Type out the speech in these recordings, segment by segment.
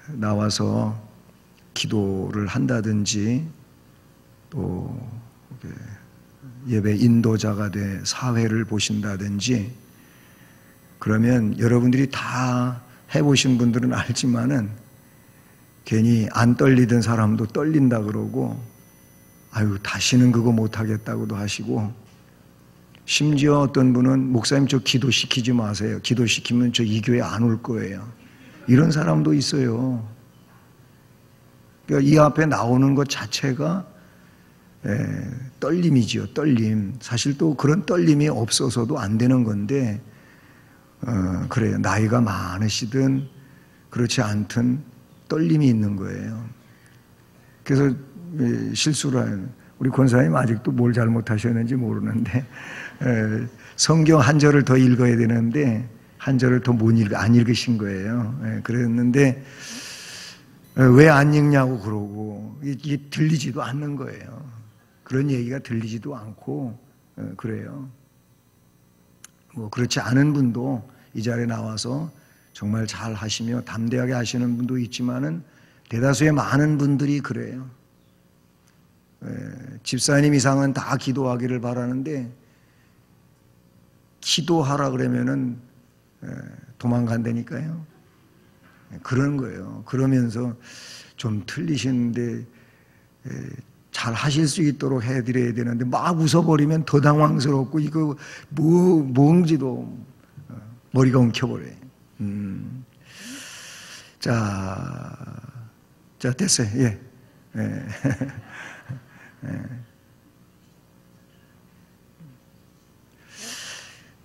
나와서 기도를 한다든지 또 예배 인도자가 돼 사회를 보신다든지, 그러면 여러분들이 다 해보신 분들은 알지만은 괜히 안 떨리던 사람도 떨린다 그러고, 아유 다시는 그거 못하겠다고도 하시고, 심지어 어떤 분은 목사님 저 기도시키지 마세요, 기도시키면 저 이 교회 안 올 거예요, 이런 사람도 있어요. 그러니까 이 앞에 나오는 것 자체가 떨림이지요, 떨림. 사실 또 그런 떨림이 없어서도 안 되는 건데, 그래요. 나이가 많으시든 그렇지 않든 떨림이 있는 거예요. 그래서 실수를 하는, 우리 권사님 아직도 뭘 잘못하셨는지 모르는데, 성경 한 절을 더 읽어야 되는데 한 절을 더 안 읽으신 거예요. 그랬는데 왜 안 읽냐고 그러고, 이게 들리지도 않는 거예요. 그런 얘기가 들리지도 않고 그래요. 뭐 그렇지 않은 분도 이 자리에 나와서 정말 잘 하시며 담대하게 하시는 분도 있지만은 대다수의 많은 분들이 그래요. 집사님 이상은 다 기도하기를 바라는데, 기도하라 그러면은 도망간다니까요. 그런 거예요. 그러면서 좀 틀리시는데 잘 하실 수 있도록 해드려야 되는데 막 웃어버리면 더 당황스럽고, 이거 뭔지도 머리가 엉켜버려요. 자 됐어요. 예.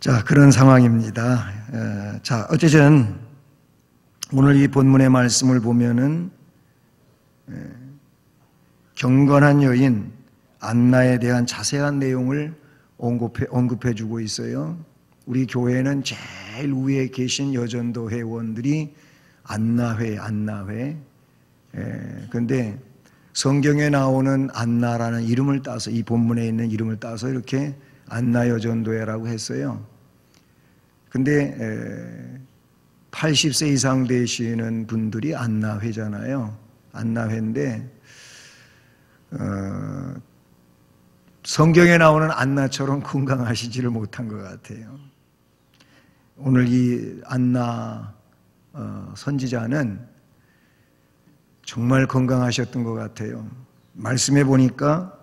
자, 그런 상황입니다. 자, 어쨌든 오늘 이 본문의 말씀을 보면은 경건한 여인 안나에 대한 자세한 내용을 언급해 주고 있어요. 우리 교회는 제일 위에 계신 여전도 회원들이 안나회. 그런데 성경에 나오는 안나라는 이름을 따서, 이 본문에 있는 이름을 따서 이렇게 안나 여전도회라고 했어요. 근데 80세 이상 되시는 분들이 안나회잖아요. 안나회인데 성경에 나오는 안나처럼 건강하시지를 못한 것 같아요. 오늘 이 안나 선지자는 정말 건강하셨던 것 같아요. 말씀해 보니까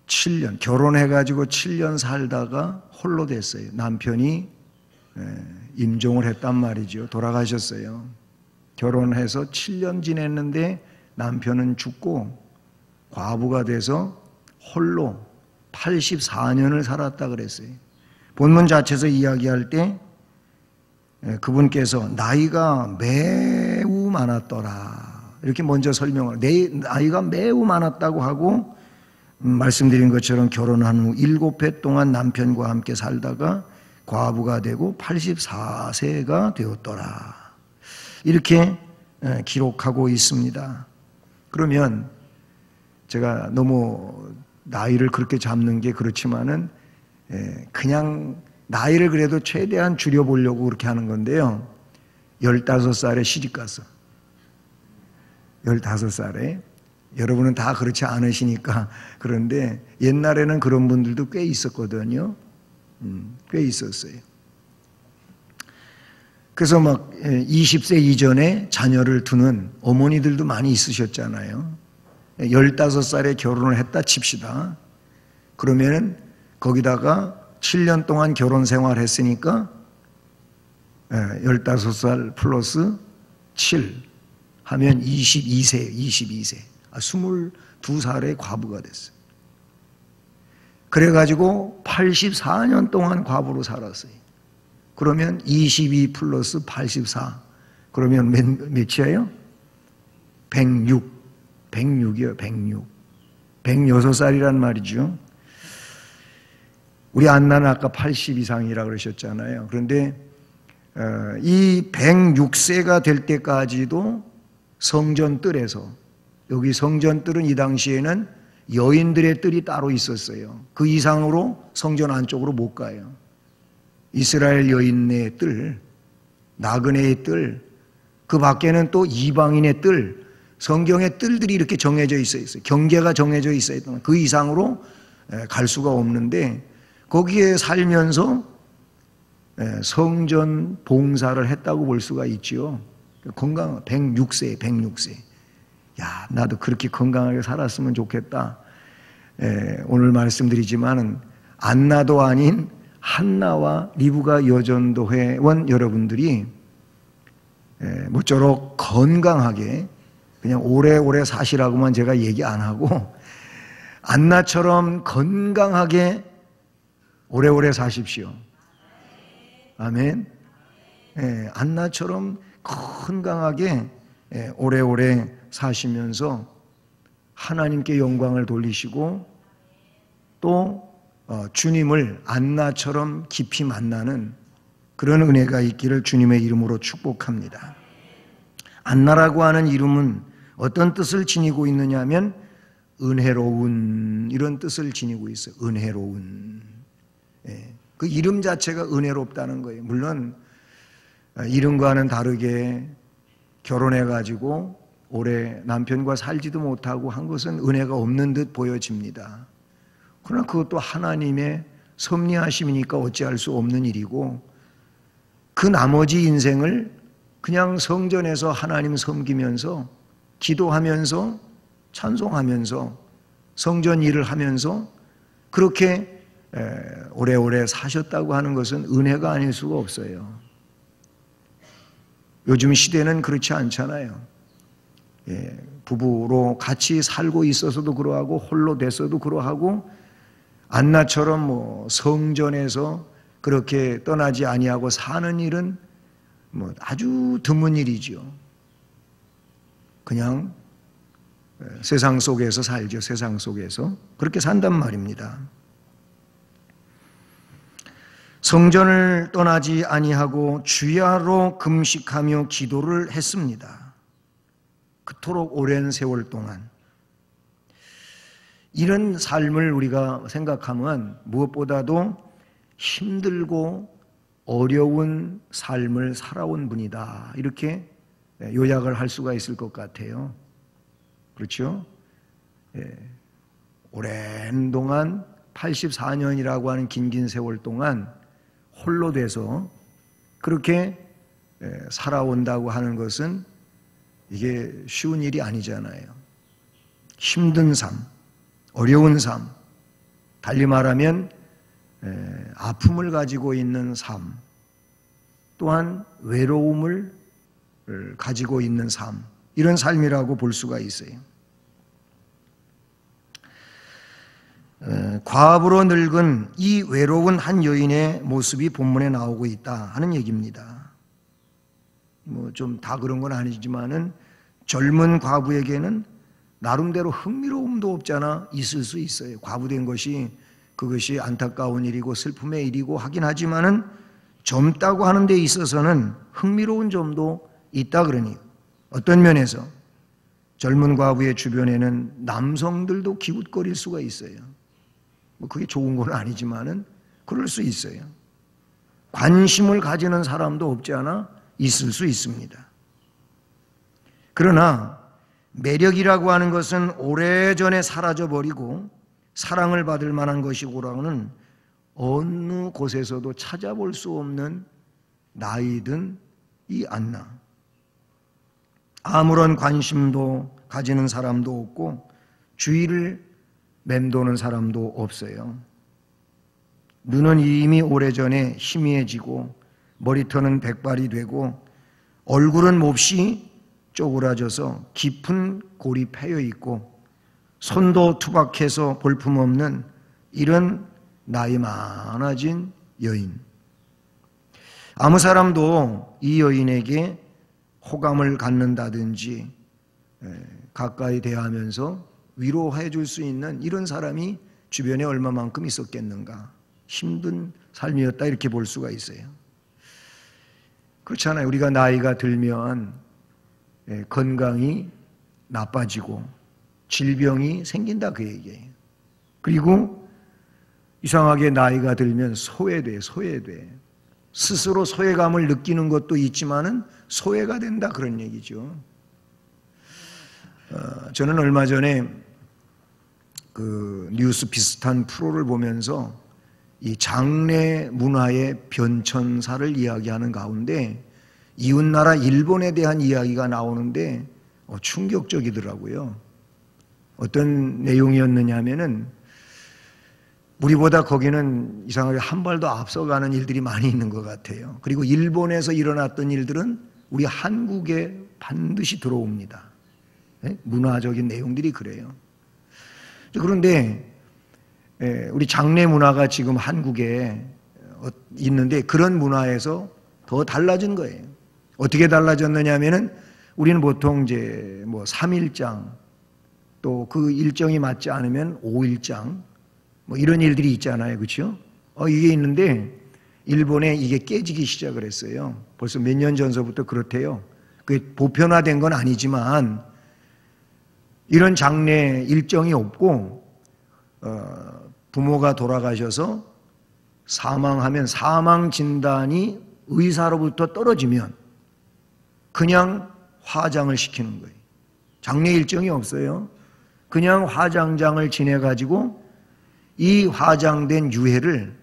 7년, 결혼해가지고 7년 살다가 홀로 됐어요. 남편이 임종을 했단 말이죠. 돌아가셨어요. 결혼해서 7년 지냈는데 남편은 죽고 과부가 돼서 홀로 84년을 살았다 그랬어요. 본문 자체에서 이야기할 때 그분께서 나이가 매우 많았더라, 이렇게 먼저 설명을, 내 나이가 매우 많았다고 하고, 말씀드린 것처럼 결혼한 후 7해 동안 남편과 함께 살다가 과부가 되고 84세가 되었더라, 이렇게 기록하고 있습니다. 그러면 제가 너무 나이를 그렇게 잡는 게 그렇지만은 그냥 나이를 그래도 최대한 줄여보려고 그렇게 하는 건데요. 15살에 시집갔어. 15살에. 여러분은 다 그렇지 않으시니까 그런데 옛날에는 그런 분들도 꽤 있었거든요. 꽤 있었어요. 그래서 막 20세 이전에 자녀를 두는 어머니들도 많이 있으셨잖아요. 15살에 결혼을 했다 칩시다. 그러면은 거기다가 7년 동안 결혼 생활했으니까 15살 플러스 7 하면 22세. 22살의 과부가 됐어요. 그래가지고 84년 동안 과부로 살았어요. 그러면 22 플러스 84 그러면 몇이에요? 106이요. 106살이란 말이죠. 우리 안나는 아까 80 이상이라고 그러셨잖아요. 그런데 이 106세가 될 때까지도 성전 뜰에서, 여기 성전 뜰은 이 당시에는 여인들의 뜰이 따로 있었어요. 그 이상으로 성전 안쪽으로 못 가요. 이스라엘 여인의 뜰, 나그네의 뜰, 그 밖에는 또 이방인의 뜰, 성경의 뜰들이 이렇게 정해져 있어요. 경계가 정해져 있어요. 그 이상으로 갈 수가 없는데 거기에 살면서 성전 봉사를 했다고 볼 수가 있지요. 건강 106세. 야, 나도 그렇게 건강하게 살았으면 좋겠다. 오늘 말씀드리지만은 안나도 아닌 한나와 리브가 여전도 회원 여러분들이 모쪼록 건강하게 그냥 오래오래 사시라고만 제가 얘기 안 하고 안나처럼 건강하게 오래오래 사십시오. 아멘. 안나처럼 건강하게 오래오래 사시면서 하나님께 영광을 돌리시고 또 주님을 안나처럼 깊이 만나는 그런 은혜가 있기를 주님의 이름으로 축복합니다. 안나라고 하는 이름은 어떤 뜻을 지니고 있느냐 하면 은혜로운 이런 뜻을 지니고 있어요. 은혜로운. 그 이름 자체가 은혜롭다는 거예요. 물론 이름과는 다르게 결혼해가지고 오래 남편과 살지도 못하고 한 것은 은혜가 없는 듯 보여집니다. 그러나 그것도 하나님의 섭리하심이니까 어찌할 수 없는 일이고 그 나머지 인생을 그냥 성전에서 하나님 섬기면서 기도하면서 찬송하면서 성전 일을 하면서 그렇게 오래오래 사셨다고 하는 것은 은혜가 아닐 수가 없어요. 요즘 시대는 그렇지 않잖아요. 부부로 같이 살고 있어서도 그러하고 홀로 됐어도 그러하고 안나처럼 성전에서 그렇게 떠나지 아니하고 사는 일은 아주 드문 일이죠. 그냥 세상 속에서 살죠. 세상 속에서 그렇게 산단 말입니다. 성전을 떠나지 아니하고 주야로 금식하며 기도를 했습니다. 그토록 오랜 세월 동안. 이런 삶을 우리가 생각하면 무엇보다도 힘들고 어려운 삶을 살아온 분이다. 이렇게 요약을 할 수가 있을 것 같아요. 그렇죠? 오랜 동안 84년이라고 하는 긴 세월 동안 홀로 돼서 그렇게 살아온다고 하는 것은 이게 쉬운 일이 아니잖아요. 힘든 삶, 어려운 삶, 달리 말하면 아픔을 가지고 있는 삶, 또한 외로움을 가지고 있는 삶, 이런 삶이라고 볼 수가 있어요. 과부로 늙은 이 외로운 한 여인의 모습이 본문에 나오고 있다 하는 얘기입니다. 좀 다 그런 건 아니지만은 젊은 과부에게는 나름대로 흥미로움도 없잖아 있을 수 있어요. 과부된 것이 그것이 안타까운 일이고 슬픔의 일이고 하긴 하지만은 젊다고 하는 데 있어서는 흥미로운 점도 있다 그러니 어떤 면에서 젊은 과부의 주변에는 남성들도 기웃거릴 수가 있어요. 그게 좋은 건 아니지만은 그럴 수 있어요. 관심을 가지는 사람도 없지 않아 있을 수 있습니다. 그러나 매력이라고 하는 것은 오래전에 사라져버리고 사랑을 받을 만한 것이고라고는 어느 곳에서도 찾아볼 수 없는 나이든 이 안나. 아무런 관심도 가지는 사람도 없고 주위를 맴도는 사람도 없어요. 눈은 이미 오래전에 희미해지고 머리털은 백발이 되고 얼굴은 몹시 쪼그라져서 깊은 골이 패여 있고 손도 투박해서 볼품없는 이런 나이 많아진 여인. 아무 사람도 이 여인에게 호감을 갖는다든지 가까이 대하면서 위로해 줄 수 있는 이런 사람이 주변에 얼마만큼 있었겠는가. 힘든 삶이었다 이렇게 볼 수가 있어요. 그렇잖아요. 우리가 나이가 들면 건강이 나빠지고 질병이 생긴다 그 얘기예요. 그리고 이상하게 나이가 들면 소외돼. 스스로 소외감을 느끼는 것도 있지만은 소외가 된다 그런 얘기죠. 저는 얼마 전에 그 뉴스 비슷한 프로를 보면서 이 장례 문화의 변천사를 이야기하는 가운데 이웃나라 일본에 대한 이야기가 나오는데 충격적이더라고요. 어떤 내용이었느냐 하면은 우리보다 거기는 이상하게 한 발도 앞서가는 일들이 많이 있는 것 같아요. 그리고 일본에서 일어났던 일들은 우리 한국에 반드시 들어옵니다. 네? 문화적인 내용들이 그래요. 그런데 우리 장례 문화가 지금 한국에 있는데 그런 문화에서 더 달라진 거예요. 어떻게 달라졌느냐 하면은 우리는 보통 이제 뭐 3일장 또 그 일정이 맞지 않으면 5일장 뭐 이런 일들이 있잖아요. 그렇죠? 이게 있는데 일본에 이게 깨지기 시작을 했어요. 벌써 몇 년 전서부터 그렇대요. 그게 보편화된 건 아니지만 이런 장례 일정이 없고 부모가 돌아가셔서 사망하면 사망 진단이 의사로부터 떨어지면 그냥 화장을 시키는 거예요. 장례 일정이 없어요. 그냥 화장장을 지내가지고 이 화장된 유해를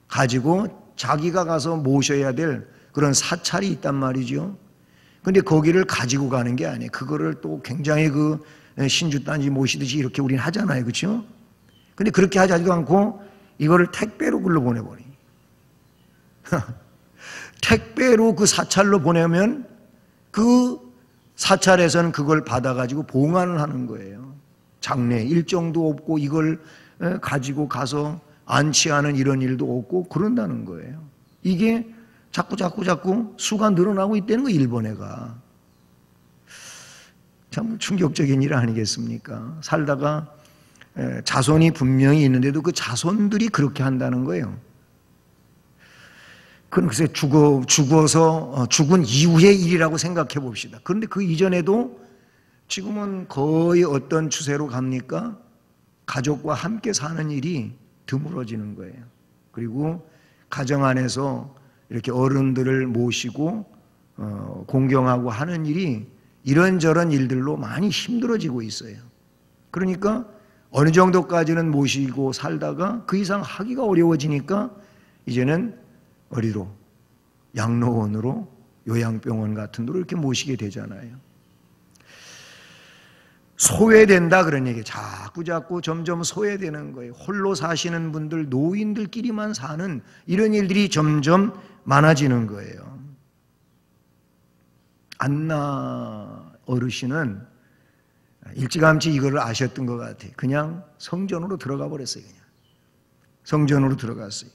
가지고 자기가 가서 모셔야 될 그런 사찰이 있단 말이죠. 근데 거기를 가지고 가는 게 아니에요. 그거를 또 굉장히 그 신주단지 모시듯이 이렇게 우리는 하잖아요. 그렇죠? 근데 그렇게 하지도 않고 이거를 택배로 글로 보내버리. 택배로 그 사찰로 보내면 그 사찰에서는 그걸 받아가지고 봉안을 하는 거예요. 장례 일정도 없고 이걸 가지고 가서 안치하는 이런 일도 없고 그런다는 거예요. 이게 자꾸 수가 늘어나고 있다는 거예요. 일본애가. 참 충격적인 일 아니겠습니까? 살다가 자손이 분명히 있는데도 그 자손들이 그렇게 한다는 거예요. 그건 글쎄 죽어서 죽은 이후의 일이라고 생각해 봅시다. 그런데 그 이전에도 지금은 거의 어떤 추세로 갑니까? 가족과 함께 사는 일이 드물어지는 거예요. 그리고 가정 안에서 이렇게 어른들을 모시고 공경하고 하는 일이 이런저런 일들로 많이 힘들어지고 있어요. 그러니까 어느 정도까지는 모시고 살다가 그 이상 하기가 어려워지니까 이제는 어디로? 양로원으로, 요양병원 같은 데로 이렇게 모시게 되잖아요. 소외된다 그런 얘기예요. 자꾸 점점 소외되는 거예요. 홀로 사시는 분들, 노인들끼리만 사는 이런 일들이 점점 많아지는 거예요. 안나 어르신은 일찌감치 이거를 아셨던 것 같아요. 그냥 성전으로 들어가 버렸어요. 그냥 성전으로 들어갔어요.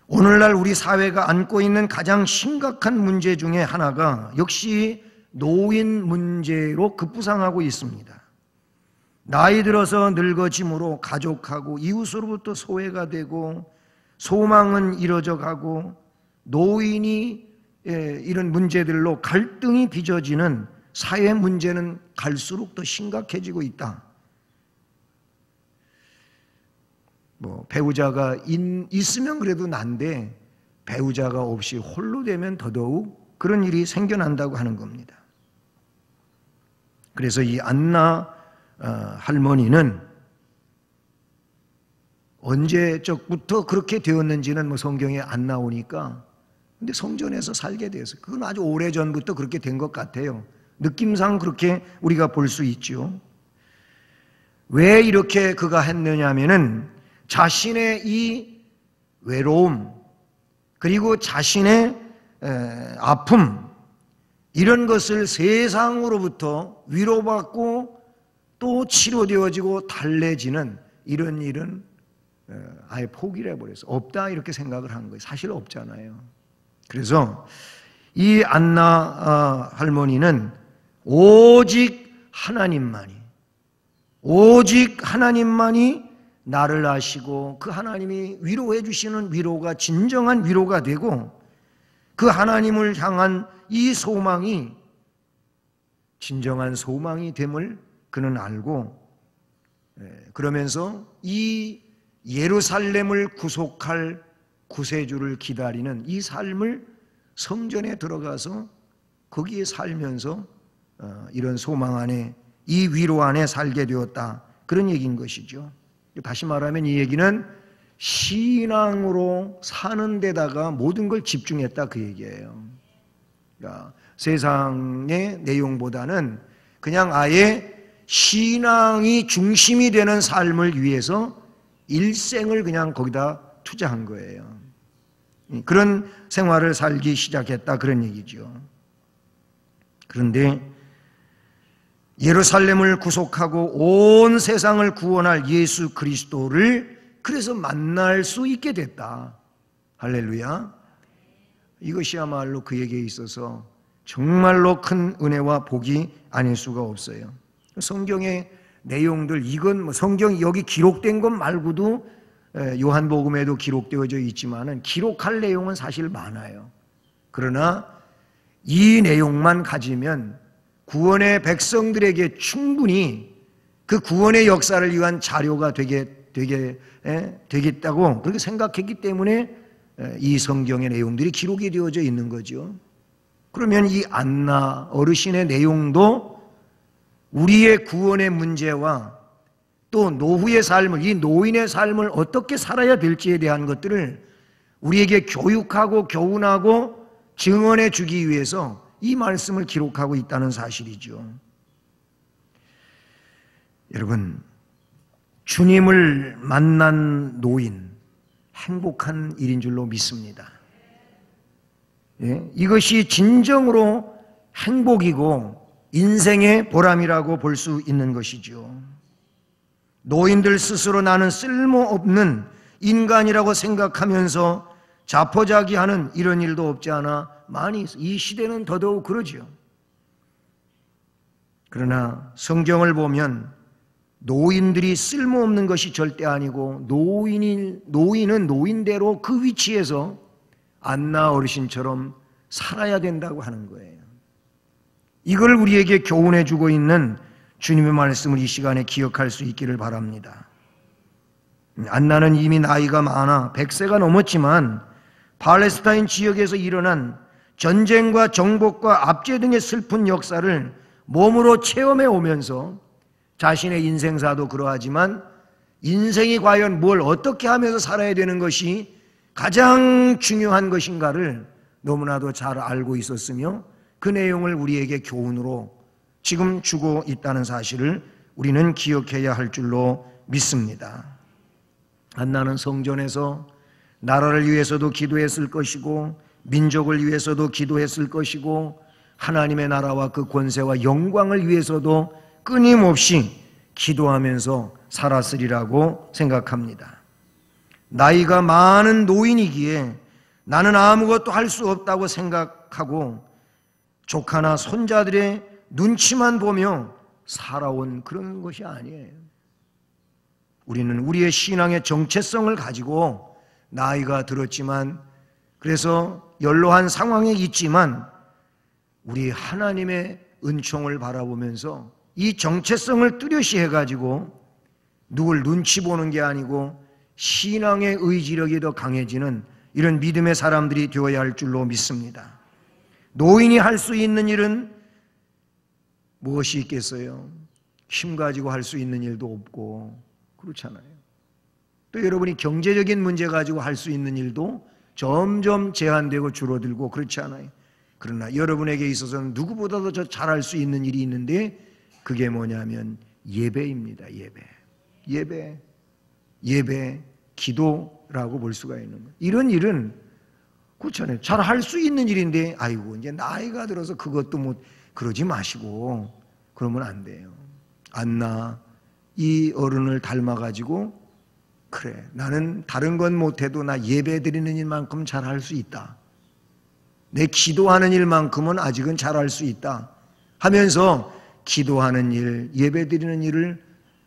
오늘날 우리 사회가 안고 있는 가장 심각한 문제 중에 하나가 역시 노인 문제로 급부상하고 있습니다. 나이 들어서 늙어짐으로 가족하고 이웃으로부터 소외가 되고 소망은 이뤄져 가고 노인이 이런 문제들로 갈등이 빚어지는 사회 문제는 갈수록 더 심각해지고 있다. 뭐 배우자가 있으면 그래도 난데 배우자가 없이 홀로 되면 더더욱 그런 일이 생겨난다고 하는 겁니다. 그래서 이 안나 할머니는 언제적부터 그렇게 되었는지는 뭐 성경에 안 나오니까 근데 성전에서 살게 되었어요. 그건 아주 오래전부터 그렇게 된 것 같아요. 느낌상 그렇게 우리가 볼 수 있죠. 왜 이렇게 그가 했느냐 하면은 자신의 이 외로움 그리고 자신의 아픔 이런 것을 세상으로부터 위로받고 또 치료되어지고 달래지는 이런 일은 아예 포기를 해버렸어요. 없다 이렇게 생각을 한 거예요. 사실 없잖아요. 그래서 이 안나 할머니는 오직 하나님만이 나를 아시고 그 하나님이 위로해 주시는 위로가 진정한 위로가 되고 그 하나님을 향한 이 소망이 진정한 소망이 됨을 그는 알고 그러면서 이 예루살렘을 구속할 구세주를 기다리는 이 삶을 성전에 들어가서 거기에 살면서 이런 소망 안에, 이 위로 안에 살게 되었다, 그런 얘기인 것이죠. 다시 말하면 이 얘기는 신앙으로 사는 데다가 모든 걸 집중했다, 그 얘기예요. 그러니까 세상의 내용보다는 그냥 아예 신앙이 중심이 되는 삶을 위해서 일생을 그냥 거기다 투자한 거예요. 그런 생활을 살기 시작했다, 그런 얘기죠. 그런데 예루살렘을 구속하고 온 세상을 구원할 예수 그리스도를 그래서 만날 수 있게 됐다. 할렐루야. 이것이야말로 그에게 있어서 정말로 큰 은혜와 복이 아닐 수가 없어요. 성경의 내용들, 이건 성경이 여기 기록된 것 말고도 요한복음에도 기록되어져 있지만은 기록할 내용은 사실 많아요. 그러나 이 내용만 가지면 구원의 백성들에게 충분히 그 구원의 역사를 위한 자료가 되겠다고 그렇게 생각했기 때문에 이 성경의 내용들이 기록이 되어져 있는 거죠. 그러면 이 안나 어르신의 내용도 우리의 구원의 문제와 또 노후의 삶을, 이 노인의 삶을 어떻게 살아야 될지에 대한 것들을 우리에게 교육하고 교훈하고 증언해 주기 위해서 이 말씀을 기록하고 있다는 사실이죠. 여러분, 주님을 만난 노인, 행복한 일인 줄로 믿습니다. 예? 이것이 진정으로 행복이고 인생의 보람이라고 볼 수 있는 것이죠. 노인들 스스로 나는 쓸모없는 인간이라고 생각하면서 자포자기하는 이런 일도 없지 않아 많이 있어요. 이 시대는 더더욱 그러죠. 그러나 성경을 보면 노인들이 쓸모없는 것이 절대 아니고 노인은 노인대로 그 위치에서 안나 어르신처럼 살아야 된다고 하는 거예요. 이걸 우리에게 교훈해 주고 있는 주님의 말씀을 이 시간에 기억할 수 있기를 바랍니다. 안나는 이미 나이가 많아 100세가 넘었지만 팔레스타인 지역에서 일어난 전쟁과 정복과 압제 등의 슬픈 역사를 몸으로 체험해 오면서 자신의 인생사도 그러하지만 인생이 과연 뭘 어떻게 하면서 살아야 되는 것이 가장 중요한 것인가를 너무나도 잘 알고 있었으며 그 내용을 우리에게 교훈으로 지금 주고 있다는 사실을 우리는 기억해야 할 줄로 믿습니다. 안나는 성전에서 나라를 위해서도 기도했을 것이고 민족을 위해서도 기도했을 것이고 하나님의 나라와 그 권세와 영광을 위해서도 끊임없이 기도하면서 살았으리라고 생각합니다. 나이가 많은 노인이기에 나는 아무것도 할 수 없다고 생각하고 조카나 손자들의 눈치만 보며 살아온 그런 것이 아니에요. 우리는 우리의 신앙의 정체성을 가지고 나이가 들었지만 그래서 연로한 상황에 있지만 우리 하나님의 은총을 바라보면서 이 정체성을 뚜렷이 해가지고 누굴 눈치 보는 게 아니고 신앙의 의지력이 더 강해지는 이런 믿음의 사람들이 되어야 할 줄로 믿습니다. 노인이 할 수 있는 일은 무엇이 있겠어요? 힘 가지고 할 수 있는 일도 없고 그렇잖아요. 또 여러분이 경제적인 문제 가지고 할 수 있는 일도 점점 제한되고 줄어들고 그렇지 않아요. 그러나 여러분에게 있어서는 누구보다도 더 잘할 수 있는 일이 있는데 그게 뭐냐면 예배입니다. 예배, 기도라고 볼 수가 있는 거예요. 이런 일은 그렇잖아요. 잘 할 수 있는 일인데 아이고 이제 나이가 들어서 그것도 뭐 그러지 마시고 그러면 안 돼요. 안나 이 어른을 닮아가지고 그래 나는 다른 건 못해도 나 예배 드리는 일만큼 잘 할 수 있다. 내 기도하는 일만큼은 아직은 잘 할 수 있다 하면서 기도하는 일, 예배 드리는 일을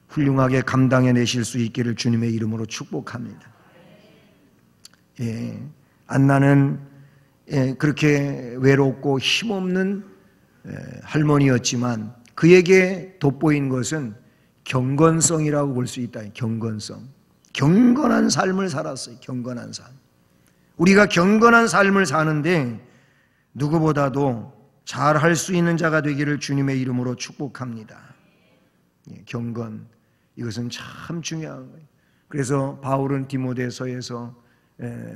훌륭하게 감당해내실 수 있기를 주님의 이름으로 축복합니다. 예, 안나는 그렇게 외롭고 힘없는 할머니였지만 그에게 돋보인 것은 경건성이라고 볼 수 있다. 경건한 삶을 살았어요. 경건한 삶. 우리가 경건한 삶을 사는데 누구보다도 잘 할 수 있는 자가 되기를 주님의 이름으로 축복합니다. 경건, 이것은 참 중요한 거예요. 그래서 바울은 디모데서에서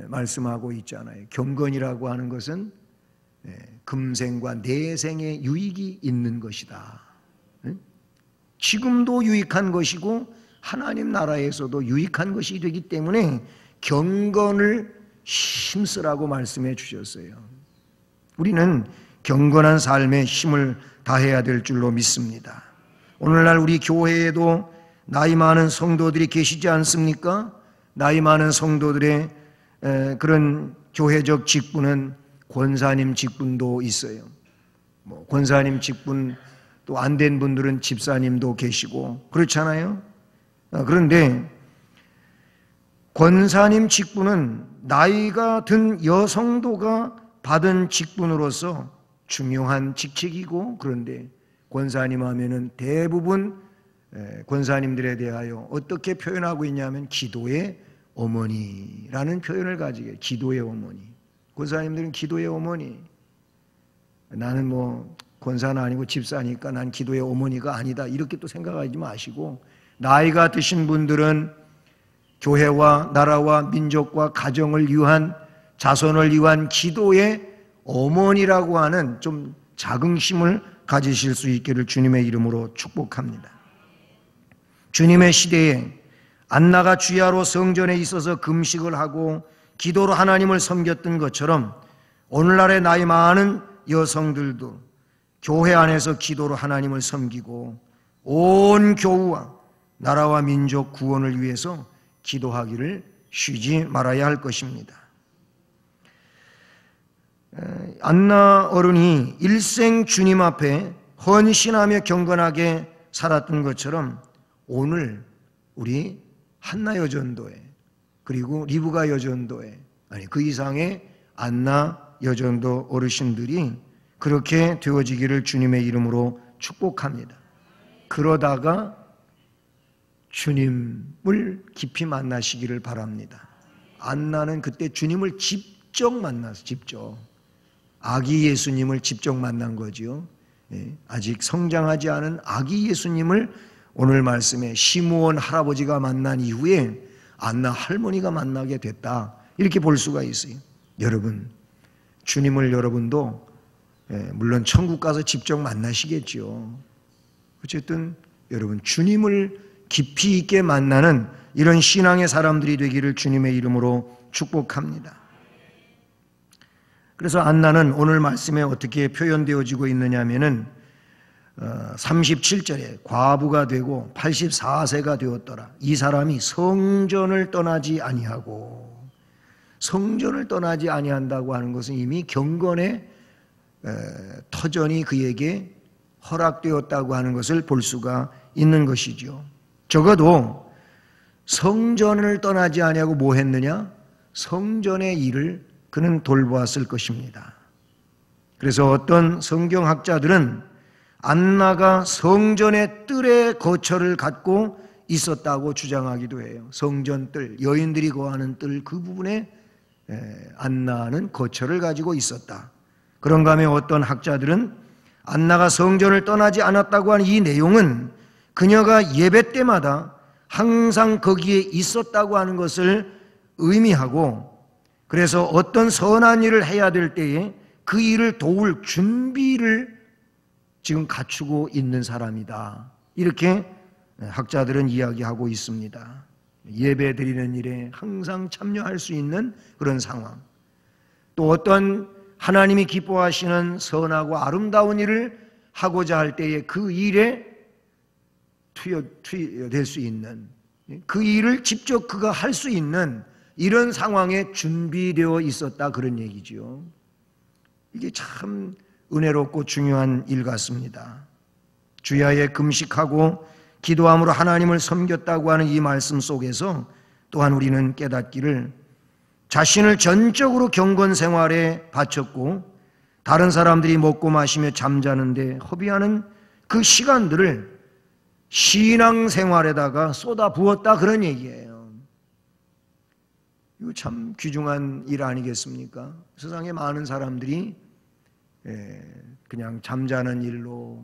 말씀하고 있잖아요. 경건이라고 하는 것은 금생과 내생에 유익이 있는 것이다. 지금도 유익한 것이고 하나님 나라에서도 유익한 것이 되기 때문에 경건을 힘쓰라고 말씀해 주셨어요. 우리는 경건한 삶에 힘을 다해야 될 줄로 믿습니다. 오늘날 우리 교회에도 나이 많은 성도들이 계시지 않습니까? 나이 많은 성도들의 그런 교회적 직분은 권사님 직분도 있어요. 권사님 직분 또 안 된 분들은 집사님도 계시고 그렇잖아요. 그런데 권사님 직분은 나이가 든 여성도가 받은 직분으로서 중요한 직책이고, 그런데 권사님 하면은 대부분 권사님들에 대하여 어떻게 표현하고 있냐면 기도의 어머니라는 표현을 가지게 해요. 기도의 어머니. 권사님들은 기도의 어머니. 나는 권사는 아니고 집사니까 난 기도의 어머니가 아니다, 이렇게 또 생각하지 마시고, 나이가 드신 분들은 교회와 나라와 민족과 가정을 위한, 자손을 위한 기도의 어머니라고 하는 좀 자긍심을 가지실 수 있기를 주님의 이름으로 축복합니다. 주님의 시대에 안나가 주야로 성전에 있어서 금식을 하고 기도로 하나님을 섬겼던 것처럼 오늘날의 나이 많은 여성들도 교회 안에서 기도로 하나님을 섬기고 온 교우와 나라와 민족 구원을 위해서 기도하기를 쉬지 말아야 할 것입니다. 안나 어른이 일생 주님 앞에 헌신하며 경건하게 살았던 것처럼 오늘 우리 한나 여전도회, 그리고 리브가 여전도회, 그 이상의 안나 여전도 어르신들이 그렇게 되어지기를 주님의 이름으로 축복합니다. 그러다가 주님을 깊이 만나시기를 바랍니다. 안나는 그때 주님을 직접 만나서, 직접 아기 예수님을 직접 만난 거죠. 아직 성장하지 않은 아기 예수님을 오늘 말씀에 시므온 할아버지가 만난 이후에 안나 할머니가 만나게 됐다, 이렇게 볼 수가 있어요. 여러분, 주님을 여러분도 물론 천국 가서 직접 만나시겠죠. 어쨌든 여러분, 주님을 깊이 있게 만나는 이런 신앙의 사람들이 되기를 주님의 이름으로 축복합니다. 그래서 안나는 오늘 말씀에 어떻게 표현되어지고 있느냐 하면은 37절에 과부가 되고 84세가 되었더라. 이 사람이 성전을 떠나지 아니하고, 성전을 떠나지 아니한다고 하는 것은 이미 경건의 터전이 그에게 허락되었다고 하는 것을 볼 수가 있는 것이죠. 적어도 성전을 떠나지 아니하고 뭐 했느냐? 성전의 일을 그는 돌보았을 것입니다. 그래서 어떤 성경학자들은 안나가 성전의 뜰의 거처를 갖고 있었다고 주장하기도 해요. 성전 뜰, 여인들이 거하는 뜰 그 부분에 안나는 거처를 가지고 있었다. 그런가 하면 어떤 학자들은 안나가 성전을 떠나지 않았다고 하는 이 내용은 그녀가 예배 때마다 항상 거기에 있었다고 하는 것을 의미하고, 그래서 어떤 선한 일을 해야 될 때에 그 일을 도울 준비를 지금 갖추고 있는 사람이다, 이렇게 학자들은 이야기하고 있습니다. 예배 드리는 일에 항상 참여할 수 있는 그런 상황, 또 어떤 하나님이 기뻐하시는 선하고 아름다운 일을 하고자 할 때에 그 일에 투여될 수 있는, 그 일을 직접 그가 할 수 있는 이런 상황에 준비되어 있었다, 그런 얘기죠. 이게 참 은혜롭고 중요한 일 같습니다. 주야에 금식하고 기도함으로 하나님을 섬겼다고 하는 이 말씀 속에서 또한 우리는 깨닫기를, 자신을 전적으로 경건 생활에 바쳤고 다른 사람들이 먹고 마시며 잠자는데 허비하는 그 시간들을 신앙 생활에다가 쏟아 부었다, 그런 얘기예요. 이거 참 귀중한 일 아니겠습니까? 세상에 많은 사람들이 그냥 잠자는 일로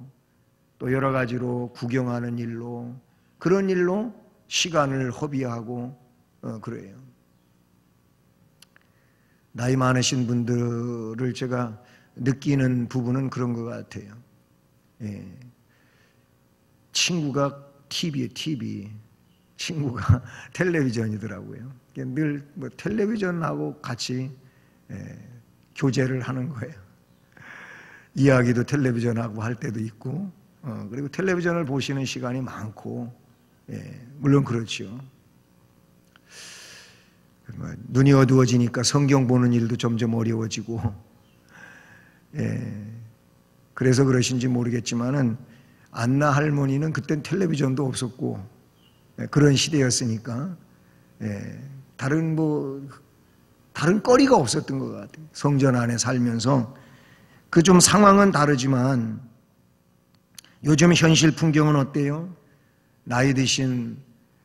또 여러 가지로 구경하는 일로 그런 일로 시간을 허비하고 그래요. 나이 많으신 분들을 제가 느끼는 부분은 그런 것 같아요. 친구가 TV에 TV, 친구가 텔레비전이더라고요. 늘 뭐 텔레비전하고 같이 교제를 하는 거예요. 이야기도 텔레비전하고 할 때도 있고, 그리고 텔레비전을 보시는 시간이 많고, 물론 그렇죠. 눈이 어두워지니까 성경 보는 일도 점점 어려워지고, 그래서 그러신지 모르겠지만은 안나 할머니는 그땐 텔레비전도 없었고 그런 시대였으니까 다른 거리가 없었던 것 같아요. 성전 안에 살면서 그 좀 상황은 다르지만 요즘 현실 풍경은 어때요? 나이 드신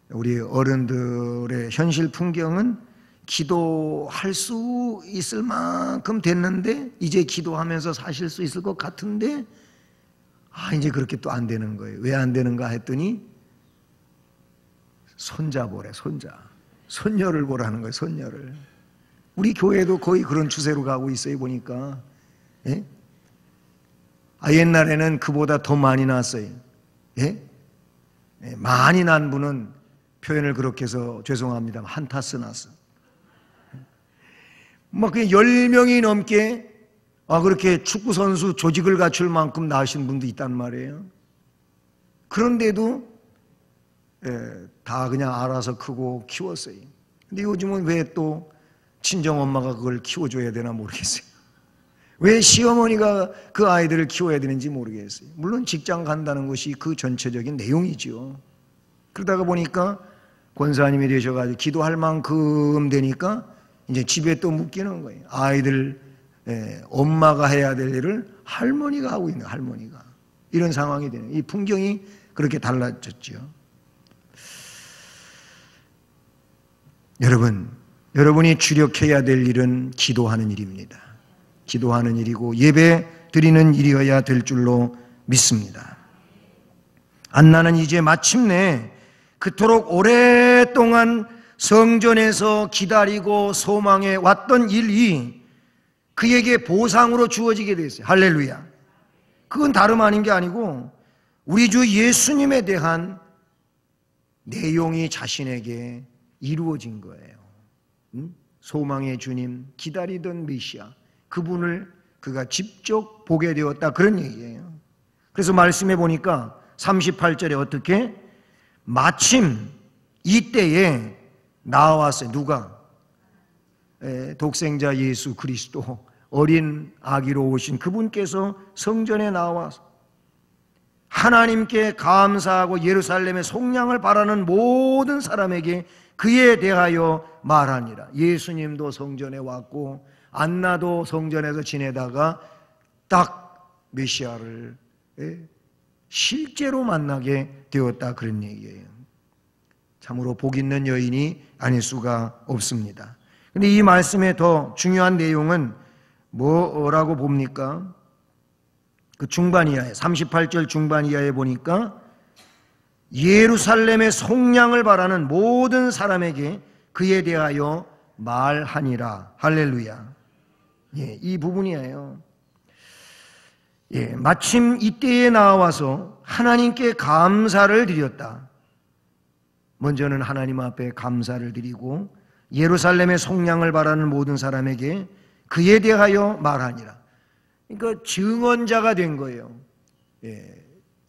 우리 어른들의 현실 풍경은 기도할 수 있을 만큼 됐는데 이제 기도하면서 사실 수 있을 것 같은데 이제 그렇게 또 안 되는 거예요. 왜 안 되는가 했더니 손자 보래, 손녀를 보라는 거예요. 손녀를. 우리 교회도 거의 그런 추세로 가고 있어요. 보니까 옛날에는 그보다 더 많이 낳았어요. 많이 난 분은 표현을 그렇게 해서 죄송합니다만 한타스 났어. 막 그냥 10명이 넘게 그렇게 축구선수 조직을 갖출 만큼 낳으신 분도 있단 말이에요. 그런데도 다 그냥 알아서 크고 키웠어요. 근데 요즘은 왜 또 친정엄마가 그걸 키워줘야 되나 모르겠어요. 왜 시어머니가 그 아이들을 키워야 되는지 모르겠어요. 물론 직장 간다는 것이 그 전체적인 내용이죠. 그러다가 보니까 권사님이 되셔가지고 기도할 만큼 되니까 이제 집에 또 묶이는 거예요. 아이들 엄마가 해야 될 일을 할머니가 하고 있는 할머니가 이런 상황이 되는 이 풍경이 그렇게 달라졌죠. 여러분이 주력해야 될 일은 기도하는 일입니다. 기도하는 일이고 예배 드리는 일이어야 될 줄로 믿습니다. 안나는 이제 마침내 그토록 오랫동안 성전에서 기다리고 소망해 왔던 일이 그에게 보상으로 주어지게 됐어요. 할렐루야. 그건 다름 아닌 게 아니고 우리 주 예수님에 대한 내용이 자신에게 이루어진 거예요. 소망의 주님, 기다리던 메시아, 그분을 그가 직접 보게 되었다, 그런 얘기예요. 그래서 말씀해 보니까 38절에 어떻게 마침 이때에 나왔어요. 누가? 독생자 예수 그리스도 어린 아기로 오신 그분께서 성전에 나와서 하나님께 감사하고 예루살렘의 속량을 바라는 모든 사람에게 그에 대하여 말하니라. 예수님도 성전에 왔고 안나도 성전에서 지내다가 딱 메시아를 실제로 만나게 되었다, 그런 얘기예요. 참으로 복 있는 여인이 아닐 수가 없습니다. 그런데 이 말씀의 더 중요한 내용은 뭐라고 봅니까? 그 중반 이하에 38절 중반 이하에 보니까 예루살렘의 속량을 바라는 모든 사람에게 그에 대하여 말하니라. 할렐루야. 이 부분이에요. 마침 이때에 나와서 하나님께 감사를 드렸다. 먼저는 하나님 앞에 감사를 드리고 예루살렘의 속량을 바라는 모든 사람에게 그에 대하여 말하니라. 그러니까 증언자가 된 거예요.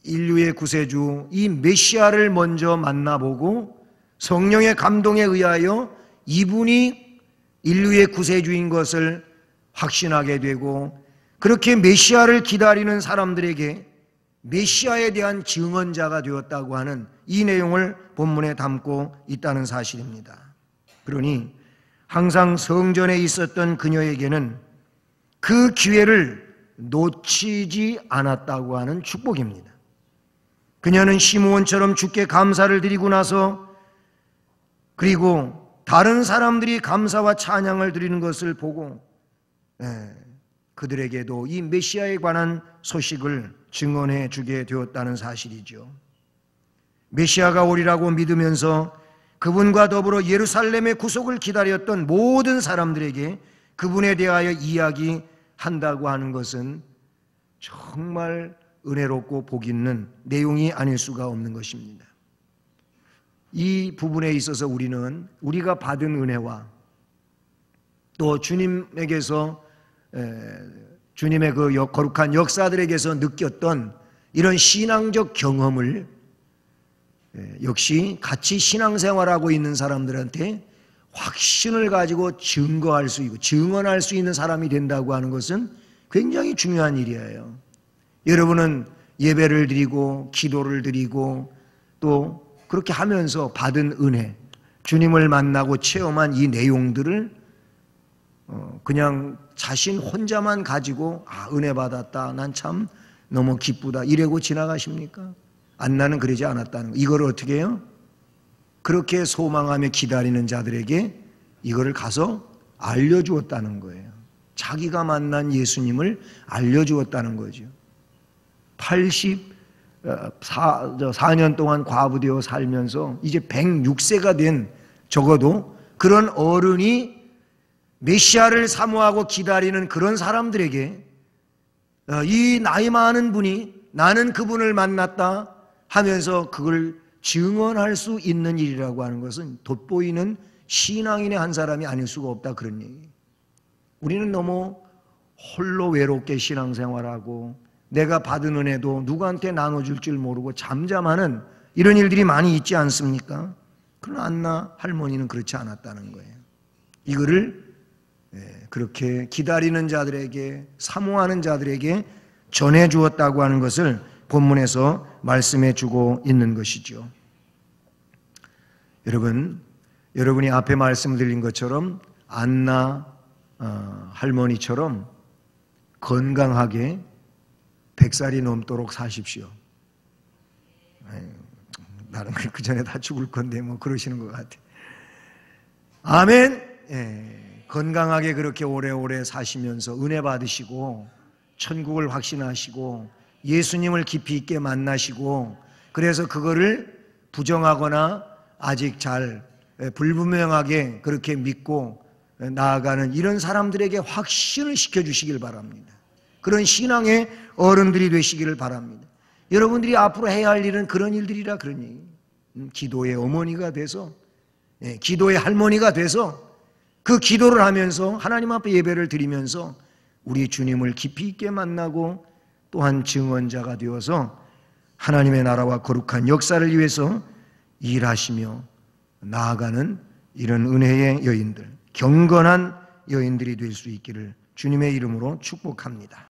인류의 구세주 이 메시아를 먼저 만나보고 성령의 감동에 의하여 이분이 인류의 구세주인 것을 확신하게 되고 그렇게 메시아를 기다리는 사람들에게 메시아에 대한 증언자가 되었다고 하는 이 내용을 본문에 담고 있다는 사실입니다. 그러니 항상 성전에 있었던 그녀에게는 그 기회를 놓치지 않았다고 하는 축복입니다. 그녀는 시므온처럼 주께 감사를 드리고 나서 그리고 다른 사람들이 감사와 찬양을 드리는 것을 보고 그들에게도 이 메시아에 관한 소식을 증언해 주게 되었다는 사실이죠. 메시아가 오리라고 믿으면서 그분과 더불어 예루살렘의 구속을 기다렸던 모든 사람들에게 그분에 대하여 이야기한다고 하는 것은 정말 은혜롭고 복 있는 내용이 아닐 수가 없는 것입니다. 이 부분에 있어서 우리가 받은 은혜와 또 주님에게서 주님의 그 거룩한 역사들에게서 느꼈던 이런 신앙적 경험을 역시 같이 신앙생활하고 있는 사람들한테 확신을 가지고 증거할 수 있고 증언할 수 있는 사람이 된다고 하는 것은 굉장히 중요한 일이에요. 여러분은 예배를 드리고 기도를 드리고 또 그렇게 하면서 받은 은혜, 주님을 만나고 체험한 이 내용들을 그냥 자신 혼자만 가지고 은혜 받았다, 난 참 너무 기쁘다 이러고 지나가십니까? 안나는 그러지 않았다는 거. 이걸 어떻게 해요? 그렇게 소망하며 기다리는 자들에게 이거를 가서 알려주었다는 거예요. 자기가 만난 예수님을 알려주었다는 거죠. 84년 동안 과부되어 살면서 이제 106세가 된 적어도 그런 어른이 메시아를 사모하고 기다리는 그런 사람들에게 이 나이 많은 분이 나는 그분을 만났다 하면서 그걸 증언할 수 있는 일이라고 하는 것은 돋보이는 신앙인의 한 사람이 아닐 수가 없다, 그런 얘기예요. 우리는 너무 홀로 외롭게 신앙생활하고 내가 받은 은혜도 누구한테 나눠줄 줄 모르고 잠잠하는 이런 일들이 많이 있지 않습니까? 그러나 안나 할머니는 그렇지 않았다는 거예요. 이거를 그렇게 기다리는 자들에게, 사모하는 자들에게 전해주었다고 하는 것을 본문에서 말씀해 주고 있는 것이죠. 여러분이 앞에 말씀드린 것처럼 안나 할머니처럼 건강하게 100살이 넘도록 사십시오. 나는 그 전에 다 죽을 건데 뭐 그러시는 것 같아. 아멘. 건강하게 그렇게 오래오래 사시면서 은혜 받으시고 천국을 확신하시고 예수님을 깊이 있게 만나시고 그래서 그거를 부정하거나 아직 잘 불분명하게 그렇게 믿고 나아가는 이런 사람들에게 확신을 시켜주시길 바랍니다. 그런 신앙의 어른들이 되시기를 바랍니다. 여러분들이 앞으로 해야 할 일은 그런 일들이라 그런 얘기예요. 기도의 어머니가 돼서 기도의 할머니가 돼서 그 기도를 하면서 하나님 앞에 예배를 드리면서 우리 주님을 깊이 있게 만나고 또한 증언자가 되어서 하나님의 나라와 거룩한 역사를 위해서 일하시며 나아가는 이런 은혜의 여인들, 경건한 여인들이 될 수 있기를 주님의 이름으로 축복합니다.